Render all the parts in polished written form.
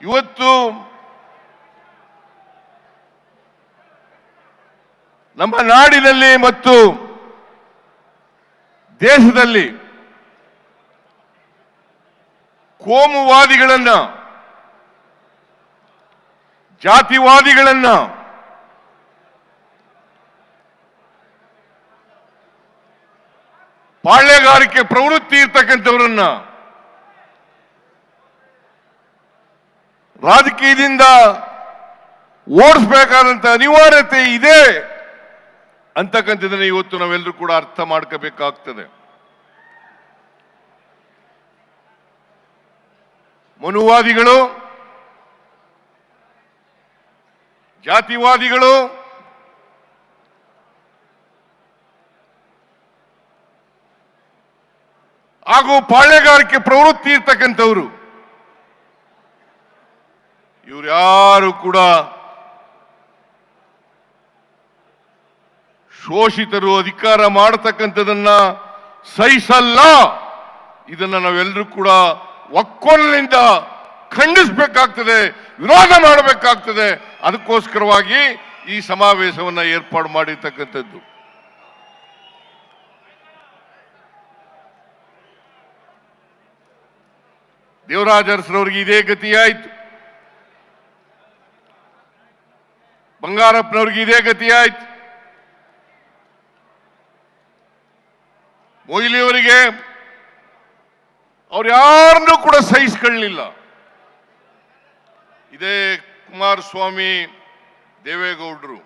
ಇವತ್ತು ನಮ್ಮ ನಾಡಿನಲ್ಲಿ ಮತ್ತು ದೇಶದಲ್ಲಿ ಕೋಮುವಾದಿಗಳನ್ನ, ಜಾತಿವಾದಿಗಳನ್ನ, ಪಾಳ್ಯಗಾರಿಕೆ ಪ್ರವೃತ್ತಿ ಇರ್ತಕ್ಕಂಥವರನ್ನ ರಾಜಕೀಯದಿಂದ ಓಡಿಸಬೇಕಾದಂತ ಅನಿವಾರ್ಯತೆ ಇದೆ ಅಂತಕ್ಕಂಥದ್ದನ್ನ ಇವತ್ತು ನಾವೆಲ್ಲರೂ ಕೂಡ ಅರ್ಥ ಮಾಡ್ಕೋಬೇಕಾಗ್ತದೆ. ಮನುವಾದಿಗಳು, ಜಾತಿವಾದಿಗಳು, ಹಾಗೂ ಪಾಳ್ಯಗಾರಿಕೆ ಪ್ರವೃತ್ತಿ ಇರ್ತಕ್ಕಂಥವ್ರು ಇವ್ರು ಯಾರು ಕೂಡ ಶೋಷಿತರು ಅಧಿಕಾರ ಮಾಡತಕ್ಕಂಥದನ್ನ ಸಹಿಸಲ್ಲ. ಇದನ್ನ ನಾವೆಲ್ಲರೂ ಕೂಡ ಒಕ್ಕೊರಲಿನಿಂದ ಖಂಡಿಸಬೇಕಾಗ್ತದೆ, ವಿರೋಧ ಮಾಡಬೇಕಾಗ್ತದೆ. ಅದಕ್ಕೋಸ್ಕರವಾಗಿ ಈ ಸಮಾವೇಶವನ್ನ ಏರ್ಪಾಡು ಮಾಡಿರ್ತಕ್ಕಂಥದ್ದು. ದೇವರಾಜ ಅರಸರವರಿಗೆ ಇದೇ ಗತಿಯಾಯ್ತು, ಬಂಗಾರಪ್ಪನವ್ರಿಗೆ ಇದೇ ಗತಿಯಾಯ್ತು, ಮೊಯ್ಲಿಯವರಿಗೆ ಅವ್ರು ಯಾರನ್ನೂ ಕೂಡ ಸಹಿಸ್ಕೊಳ್ಳಲಿಲ್ಲ. ಇದೇ ಕುಮಾರಸ್ವಾಮಿ, ದೇವೇಗೌಡರು,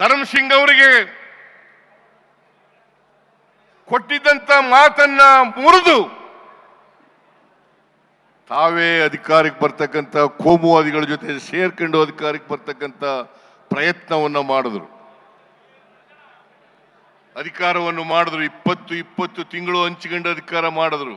ಧರ್ಮಸಿಂಗ್ ಅವರಿಗೆ ಕೊಟ್ಟಿದ್ದಂತ ಮಾತನ್ನ ಮುರಿದು ತಾವೇ ಅಧಿಕಾರಕ್ಕೆ ಬರ್ತಕ್ಕಂಥ ಕೋಮುವಾದಿಗಳ ಜೊತೆ ಸೇರ್ಕೊಂಡು ಅಧಿಕಾರಕ್ಕೆ ಬರ್ತಕ್ಕಂಥ ಪ್ರಯತ್ನವನ್ನ ಮಾಡಿದ್ರು. ಅಧಿಕಾರವನ್ನು ಮಾಡಿದ್ರು. 20 ತಿಂಗಳು ಹಂಚಿಕೊಂಡು ಅಧಿಕಾರ ಮಾಡಿದ್ರು.